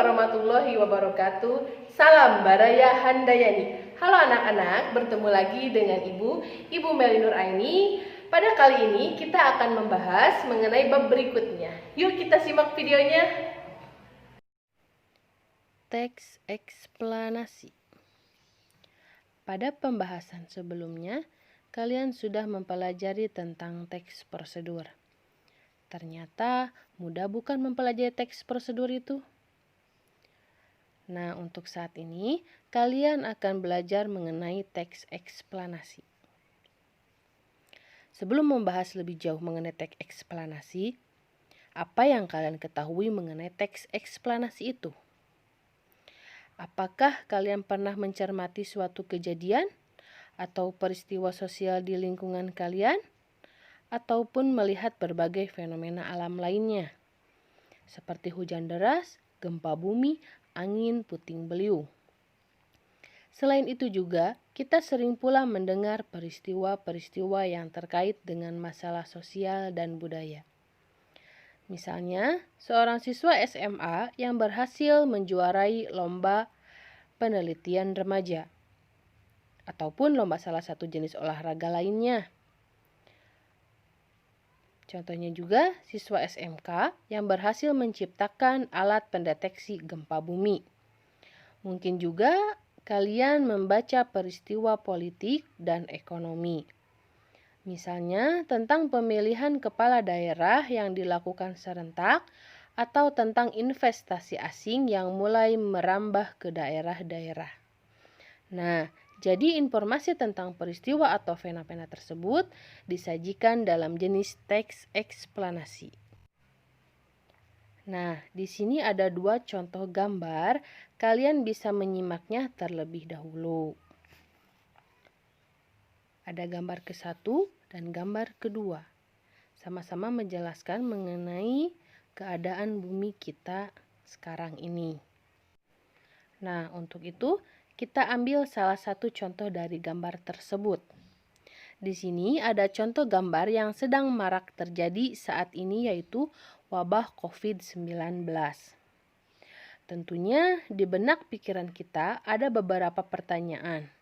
warahmatullahi wabarakatuh. Salam Baraya Handayani. Halo anak-anak, bertemu lagi dengan Ibu Meli Nur Aini. Pada kali ini kita akan membahas mengenai bab berikutnya. Yuk kita simak videonya. Teks eksplanasi. Pada pembahasan sebelumnya, kalian sudah mempelajari tentang teks prosedur. Ternyata mudah bukan mempelajari teks prosedur itu? Nah, untuk saat ini, kalian akan belajar mengenai teks eksplanasi. Sebelum membahas lebih jauh mengenai teks eksplanasi, apa yang kalian ketahui mengenai teks eksplanasi itu? Apakah kalian pernah mencermati suatu kejadian atau peristiwa sosial di lingkungan kalian, ataupun melihat berbagai fenomena alam lainnya, seperti hujan deras, gempa bumi, angin puting beliung? Selain itu juga, kita sering pula mendengar peristiwa-peristiwa yang terkait dengan masalah sosial dan budaya. Misalnya, seorang siswa SMA yang berhasil menjuarai lomba penelitian remaja, ataupun lomba salah satu jenis olahraga lainnya. Contohnya juga siswa SMK yang berhasil menciptakan alat pendeteksi gempa bumi. Mungkin juga kalian membaca peristiwa politik dan ekonomi. Misalnya tentang pemilihan kepala daerah yang dilakukan serentak atau tentang investasi asing yang mulai merambah ke daerah-daerah. Nah, jadi informasi tentang peristiwa atau fenomena tersebut disajikan dalam jenis teks eksplanasi. Nah, di sini ada dua contoh gambar, kalian bisa menyimaknya terlebih dahulu. Ada gambar ke-1 dan gambar kedua. Sama-sama menjelaskan mengenai keadaan bumi kita sekarang ini. Nah, untuk itu kita ambil salah satu contoh dari gambar tersebut. Di sini ada contoh gambar yang sedang marak terjadi saat ini, yaitu wabah COVID-19. Tentunya di benak pikiran kita ada beberapa pertanyaan.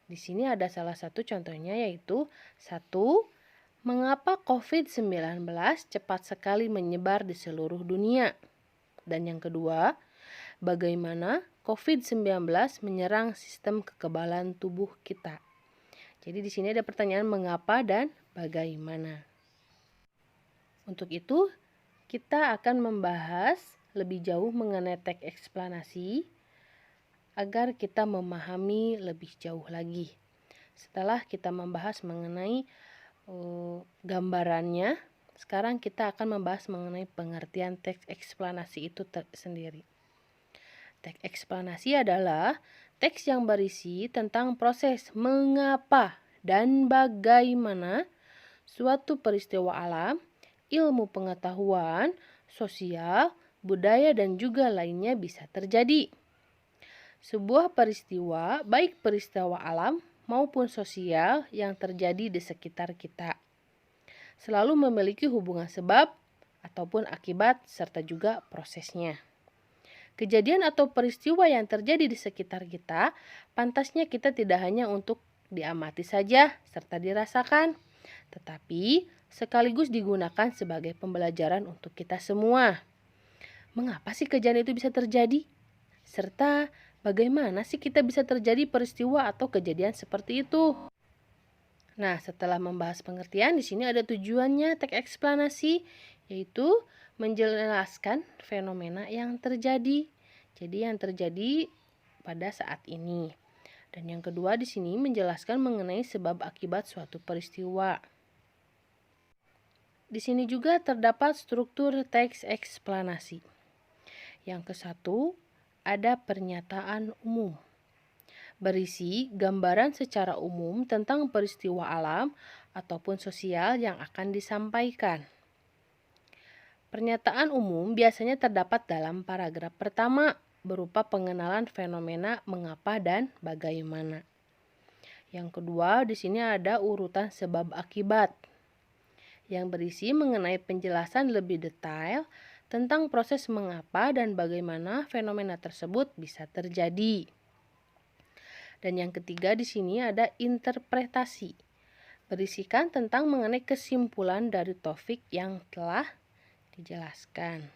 Di sini ada salah satu contohnya, yaitu 1. Mengapa COVID-19 cepat sekali menyebar di seluruh dunia? Dan yang kedua, bagaimana COVID-19 menyerang sistem kekebalan tubuh kita? Jadi di sini ada pertanyaan mengapa dan bagaimana. Untuk itu, kita akan membahas lebih jauh mengenai teks eksplanasi agar kita memahami lebih jauh lagi. Setelah kita membahas mengenai gambarannya, sekarang kita akan membahas mengenai pengertian teks eksplanasi itu sendiri. Teks eksplanasi adalah teks yang berisi tentang proses mengapa dan bagaimana suatu peristiwa alam, ilmu pengetahuan, sosial, budaya, dan juga lainnya bisa terjadi. Sebuah peristiwa, baik peristiwa alam maupun sosial yang terjadi di sekitar kita, selalu memiliki hubungan sebab ataupun akibat serta juga prosesnya. Kejadian atau peristiwa yang terjadi di sekitar kita, pantasnya kita tidak hanya untuk diamati saja serta dirasakan, tetapi sekaligus digunakan sebagai pembelajaran untuk kita semua. Mengapa sih kejadian itu bisa terjadi? Serta bagaimana sih kita bisa terjadi peristiwa atau kejadian seperti itu? Nah, setelah membahas pengertian, di sini ada tujuannya teks eksplanasi, yaitu menjelaskan fenomena yang terjadi. Jadi yang terjadi pada saat ini. Dan yang kedua di sini menjelaskan mengenai sebab akibat suatu peristiwa. Di sini juga terdapat struktur teks eksplanasi. Yang ke-1 ada pernyataan umum. Berisi gambaran secara umum tentang peristiwa alam ataupun sosial yang akan disampaikan. Pernyataan umum biasanya terdapat dalam paragraf pertama berupa pengenalan fenomena mengapa dan bagaimana. Yang kedua, di sini ada urutan sebab akibat yang berisi mengenai penjelasan lebih detail tentang proses mengapa dan bagaimana fenomena tersebut bisa terjadi. Dan yang ketiga di sini ada interpretasi, berisikan tentang mengenai kesimpulan dari topik yang telah dijelaskan.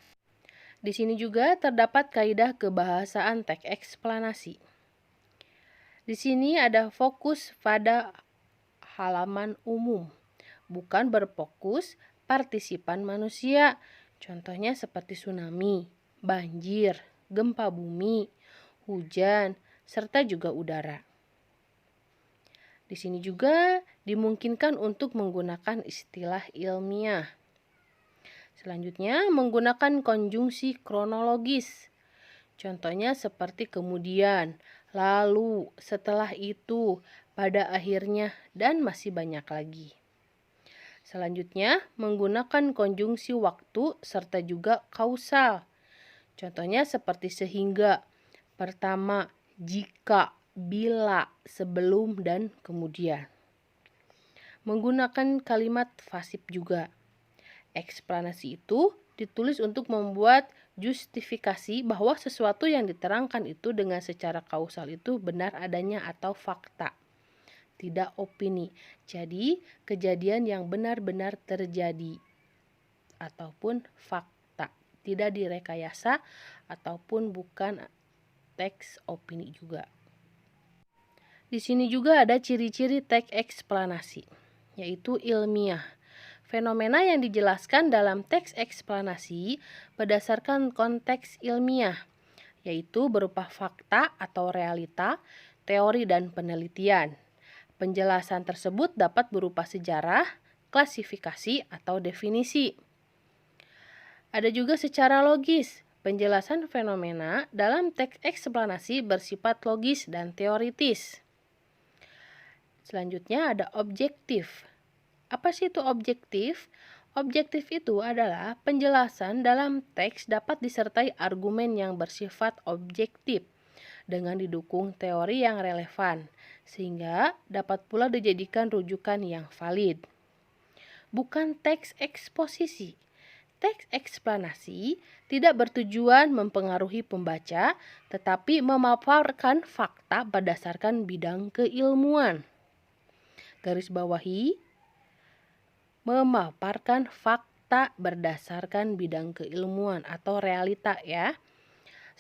Di sini juga terdapat kaidah kebahasaan teks eksplanasi. Di sini ada fokus pada halaman umum, bukan berfokus partisipan manusia. Contohnya seperti tsunami, banjir, gempa bumi, hujan, serta juga udara. Di sini juga dimungkinkan untuk menggunakan istilah ilmiah. Selanjutnya, menggunakan konjungsi kronologis. Contohnya seperti kemudian, lalu, setelah itu, pada akhirnya, dan masih banyak lagi. Selanjutnya, menggunakan konjungsi waktu serta juga kausal. Contohnya seperti sehingga, pertama, jika, bila, sebelum, dan kemudian. Menggunakan kalimat pasif juga. Eksplanasi itu ditulis untuk membuat justifikasi bahwa sesuatu yang diterangkan itu dengan secara kausal itu benar adanya atau fakta, tidak opini. Jadi, kejadian yang benar-benar terjadi ataupun fakta, tidak direkayasa ataupun bukan teks opini juga. Di sini juga ada ciri-ciri teks eksplanasi, yaitu ilmiah. Fenomena yang dijelaskan dalam teks eksplanasi berdasarkan konteks ilmiah, yaitu berupa fakta atau realita, teori dan penelitian. Penjelasan tersebut dapat berupa sejarah, klasifikasi, atau definisi. Ada juga secara logis. Penjelasan fenomena dalam teks eksplanasi bersifat logis dan teoritis. Selanjutnya ada objektif. Apa sih itu objektif? Objektif itu adalah penjelasan dalam teks dapat disertai argumen yang bersifat objektif dengan didukung teori yang relevan, sehingga dapat pula dijadikan rujukan yang valid. Bukan teks eksposisi. Teks eksplanasi tidak bertujuan mempengaruhi pembaca, tetapi memaparkan fakta berdasarkan bidang keilmuan. Garis bawahi, memaparkan fakta berdasarkan bidang keilmuan atau realita ya.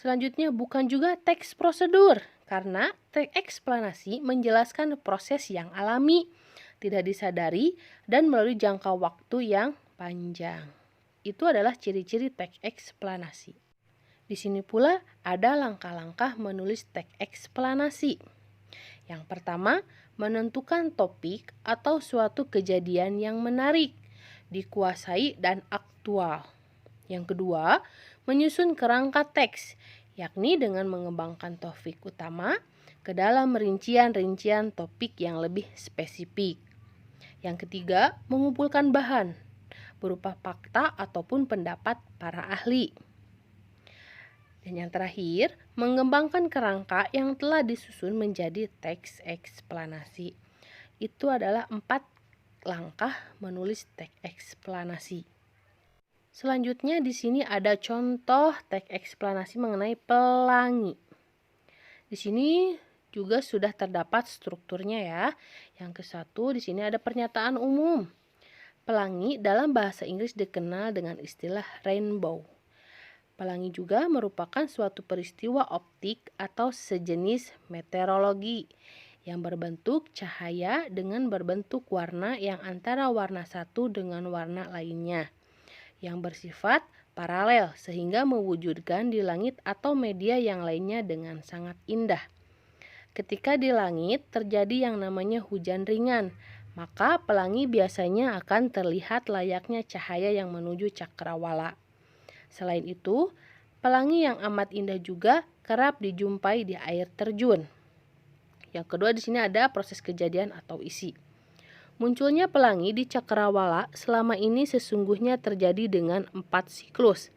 Selanjutnya bukan juga teks prosedur, karena teks eksplanasi menjelaskan proses yang alami, tidak disadari, dan melalui jangka waktu yang panjang. Itu adalah ciri-ciri teks eksplanasi. Di sini pula ada langkah-langkah menulis teks eksplanasi. Yang pertama, menentukan topik atau suatu kejadian yang menarik, dikuasai dan aktual. Yang kedua, menyusun kerangka teks, yakni dengan mengembangkan topik utama ke dalam rincian-rincian topik yang lebih spesifik. Yang ketiga, mengumpulkan bahan berupa fakta ataupun pendapat para ahli. Dan yang terakhir, mengembangkan kerangka yang telah disusun menjadi teks eksplanasi. Itu adalah 4 langkah menulis teks eksplanasi. Selanjutnya di sini ada contoh teks eksplanasi mengenai pelangi. Di sini juga sudah terdapat strukturnya ya. Yang ke-1 di sini ada pernyataan umum. Pelangi dalam bahasa Inggris dikenal dengan istilah rainbow. Pelangi juga merupakan suatu peristiwa optik atau sejenis meteorologi yang berbentuk cahaya dengan berbentuk warna yang antara warna satu dengan warna lainnya, yang bersifat paralel sehingga mewujudkan di langit atau media yang lainnya dengan sangat indah. Ketika di langit terjadi yang namanya hujan ringan, maka pelangi biasanya akan terlihat layaknya cahaya yang menuju cakrawala. Selain itu, pelangi yang amat indah juga kerap dijumpai di air terjun. Yang kedua di sini ada proses kejadian atau isi. Munculnya pelangi di cakrawala selama ini sesungguhnya terjadi dengan 4 siklus.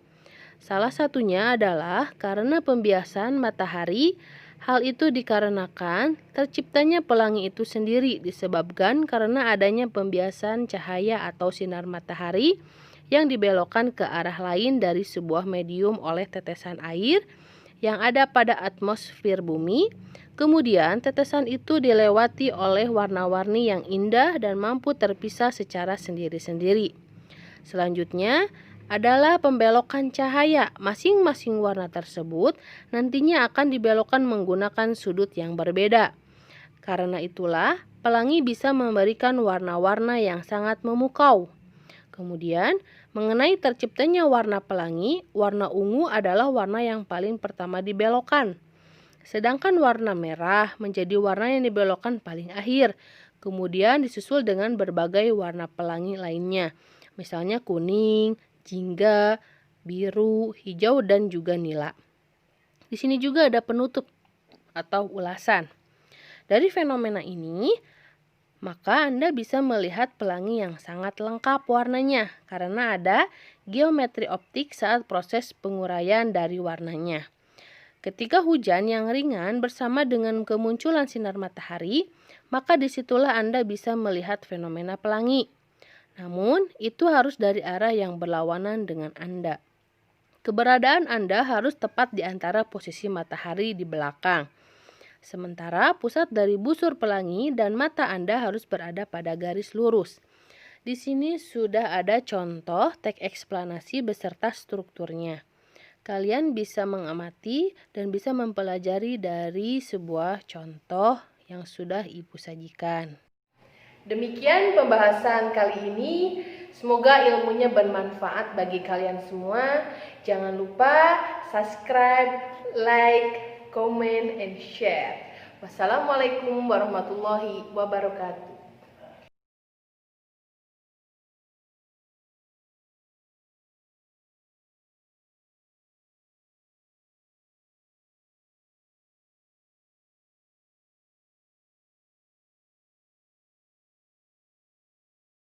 Salah satunya adalah karena pembiasan matahari Hal itu dikarenakan terciptanya pelangi itu sendiri disebabkan karena adanya pembiasan cahaya atau sinar matahari yang dibelokkan ke arah lain dari sebuah medium oleh tetesan air yang ada pada atmosfer bumi. Kemudian tetesan itu dilewati oleh warna-warni yang indah dan mampu terpisah secara sendiri-sendiri. Selanjutnya adalah pembelokan cahaya. Masing-masing warna tersebut nantinya akan dibelokkan menggunakan sudut yang berbeda. Karena itulah, pelangi bisa memberikan warna-warna yang sangat memukau. Kemudian, mengenai terciptanya warna pelangi, warna ungu adalah warna yang paling pertama dibelokkan. Sedangkan warna merah menjadi warna yang dibelokkan paling akhir. Kemudian disusul dengan berbagai warna pelangi lainnya. Misalnya kuning, jingga, biru, hijau, dan juga nila. Di sini juga ada penutup atau ulasan. Dari fenomena ini, maka Anda bisa melihat pelangi yang sangat lengkap warnanya karena ada geometri optik saat proses penguraian dari warnanya. Ketika hujan yang ringan bersama dengan kemunculan sinar matahari, maka disitulah Anda bisa melihat fenomena pelangi. Namun, itu harus dari arah yang berlawanan dengan Anda. Keberadaan Anda harus tepat di antara posisi matahari di belakang. Sementara pusat dari busur pelangi dan mata Anda harus berada pada garis lurus. Di sini sudah ada contoh teks eksplanasi beserta strukturnya. Kalian bisa mengamati dan bisa mempelajari dari sebuah contoh yang sudah Ibu sajikan. Demikian pembahasan kali ini. Semoga ilmunya bermanfaat bagi kalian semua. Jangan lupa subscribe, like, comment, and share. Wassalamualaikum warahmatullahi wabarakatuh.